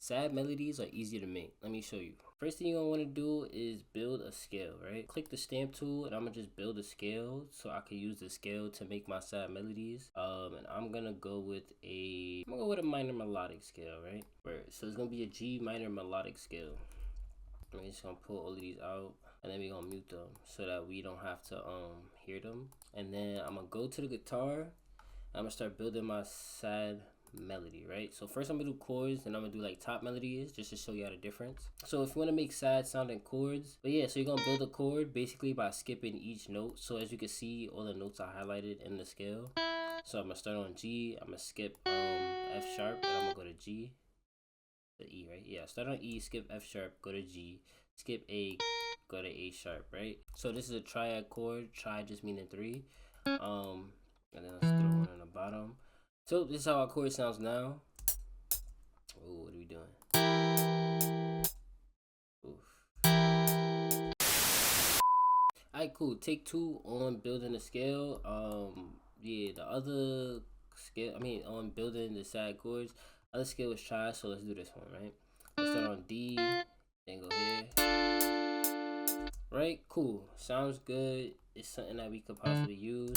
Sad melodies are easy to make. Let me show you. First thing you're gonna wanna do is build a scale, right? Click the stamp tool and I'm gonna just build a scale so I can use the scale to make my sad melodies. And I'm gonna go with a minor melodic scale, right? So it's gonna be a G minor melodic scale. I'm just gonna pull all of these out and then we're gonna mute them so that we don't have to hear them. And then I'm gonna go to the guitar. I'm gonna start building my sad melody, right? So first I'm gonna do chords, and I'm gonna do like top melodies just to show you how the difference. So if you want to make sad sounding chords, but yeah, so you're gonna build a chord basically by skipping each note. So as you can see, all the notes are highlighted in the scale. So I'm gonna start on G, I'm gonna skip F sharp, and I'm gonna go to G, the E, right? Yeah, start on E, skip F sharp, go to G, skip A, go to A sharp, right? So this is a triad chord. Tri just meaning 3. And then let's throw one on the bottom. So this is how our chord sounds now. Oh, what are we doing? Oof. Alright, cool. Take 2 on building the scale. Yeah, the other scale, on building the sad chords. Other scale was Tri, so let's do this one, right? Let's start on D, then go here. Right, cool. Sounds good. It's something that we could possibly use,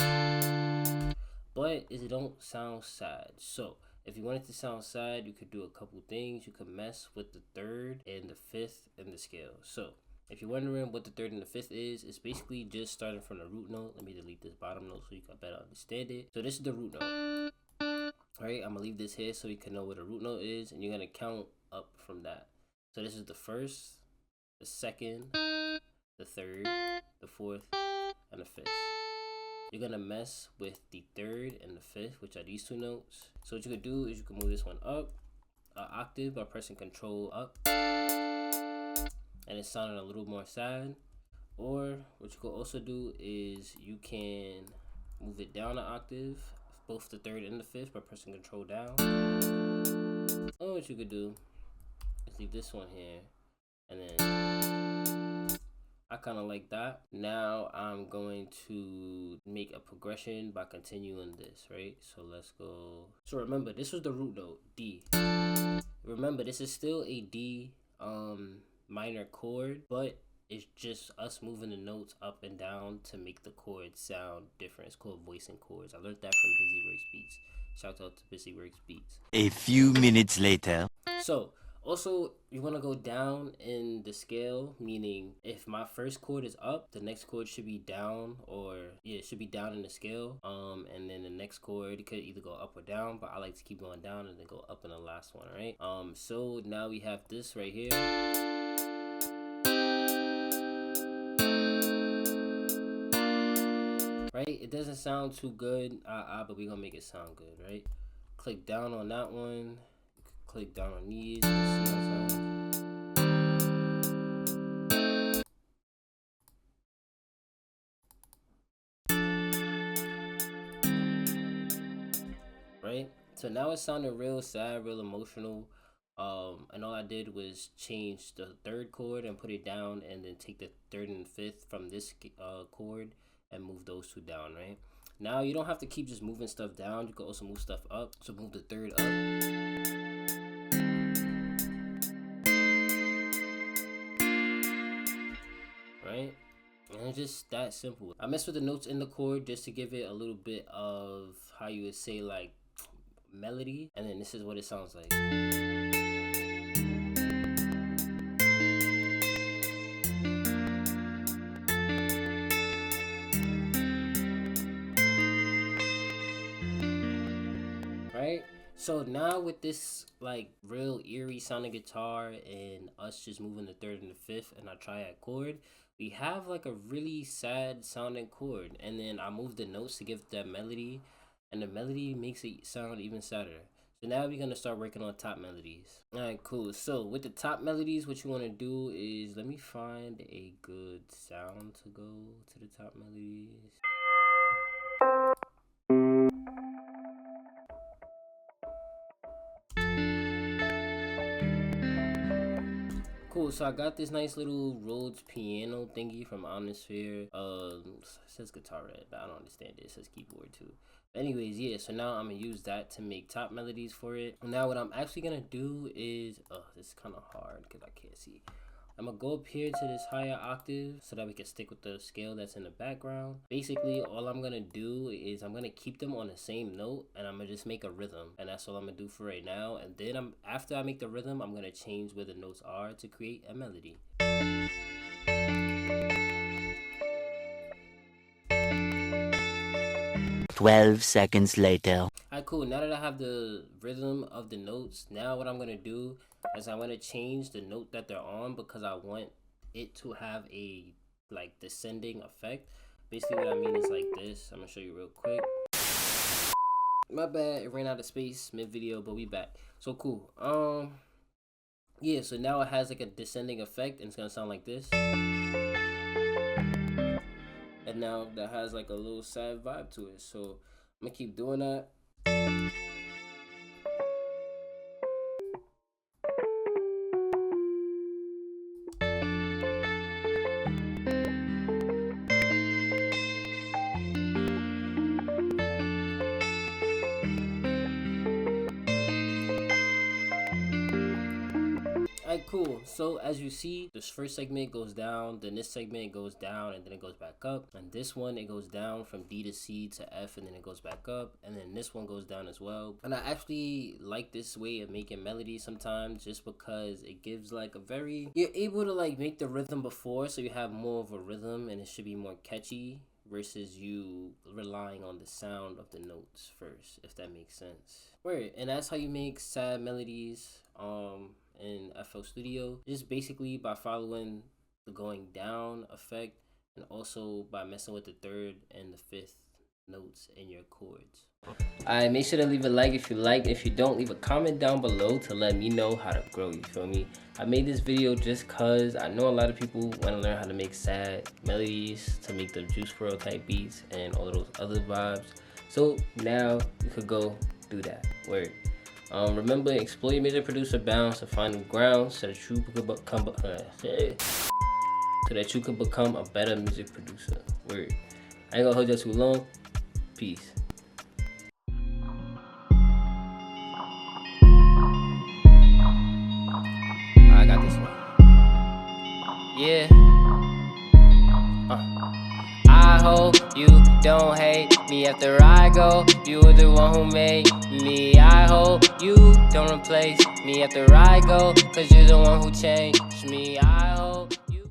but it don't sound sad. So if you want it to sound sad, you could do a couple things. You could mess with the 3rd and the 5th in the scale. So if you're wondering what the 3rd and the 5th is, it's basically just starting from the root note. Let me delete this bottom note so you can better understand it. So this is the root note. All right, I'm gonna leave this here so you can know what a root note is, and you're gonna count up from that. So this is the 1st, the 2nd, the 3rd, the 4th, and the 5th. You're gonna mess with the 3rd and the 5th, which are these 2 notes. So what you could do is you can move this one up an octave by pressing Control up, and it's sounding a little more sad. Or what you could also do is you can move it down an octave, both the 3rd and the 5th, by pressing Control down. Or what you could do is leave this one here, and then I kind of like that. Now I'm going to make a progression by continuing this, right? So let's go. So remember, this was the root note, D. Remember, this is still a D minor chord, but it's just us moving the notes up and down to make the chord sound different. It's called voicing chords. I learned that from Busyworks Beats. Shout out to Busyworks Beats. A few minutes later. So also, you want to go down in the scale, meaning if my first chord is up, the next chord should be down, or yeah, it should be down in the scale. And then the next chord, it could either go up or down, but I like to keep going down and then go up in the last one, right? So now we have this right here. Right? It doesn't sound too good, but we're gonna make it sound good, right? Click down on that one. Click down on these. Right? So now it sounded real sad, real emotional. And all I did was change the 3rd chord and put it down, and then take the 3rd and 5th from this chord and move those 2 down, right? Now you don't have to keep just moving stuff down. You can also move stuff up. So move the 3rd up. Right? And it's just that simple. I mess with the notes in the chord just to give it a little bit of, how you would say, like melody. And then this is what it sounds like. Right? So now with this like real eerie sounding guitar and us just moving the 3rd and the 5th and our triad chord, we have like a really sad sounding chord. And then I move the notes to give that melody, and the melody makes it sound even sadder. So now we're gonna start working on top melodies. Alright, cool. So with the top melodies, what you wanna do is, let me find a good sound to go to the top melodies. Cool, so I got this nice little Rhodes piano thingy from Omnisphere. It says guitar red, but I don't understand it. It says keyboard too. Anyways, yeah, so now I'm gonna use that to make top melodies for it. Now what I'm actually gonna do is, this is kind of hard because I can't see. I'm gonna go up here to this higher octave so that we can stick with the scale that's in the background. Basically, all I'm gonna do is I'm gonna keep them on the same note, and I'm gonna just make a rhythm, and that's all I'm gonna do for right now. And then after I make the rhythm, I'm gonna change where the notes are to create a melody. 12 seconds later. Alright, cool. Now that I have the rhythm of the notes, now what I'm gonna do is I'm gonna change the note that they're on because I want it to have a like descending effect. Basically what I mean is like this. I'm gonna show you real quick. My bad, it ran out of space mid video, but we back. So cool. Yeah, so now it has like a descending effect and it's gonna sound like this. And now that has like a little sad vibe to it. So I'm gonna keep doing that. Alright, cool. So as you see, this first segment goes down, then this segment goes down, and then it goes back up. And this one, it goes down from D to C to F, and then it goes back up. And then this one goes down as well. And I actually like this way of making melodies sometimes just because it gives like a very... You're able to like make the rhythm before, so you have more of a rhythm and it should be more catchy versus you relying on the sound of the notes first, if that makes sense. Word. And that's how you make sad melodies in FL Studio, just basically by following the going down effect and also by messing with the third and the fifth notes in your chords. Alright, make sure to leave a like if you like. If you don't, leave a comment down below to let me know how to grow, you feel me? I made this video just cause I know a lot of people want to learn how to make sad melodies to make the Juice WRLD type beats and all those other vibes. So now you could go do that. Word. Remember, explore your music producer bounds to find the ground so that you can become a better music producer. Word. I ain't gonna hold you too long. Peace. I got this one. Yeah. I hope you don't hate me after I go. You were the one who made me. I hope you don't replace me after I go, cause you're the one who changed me. I hope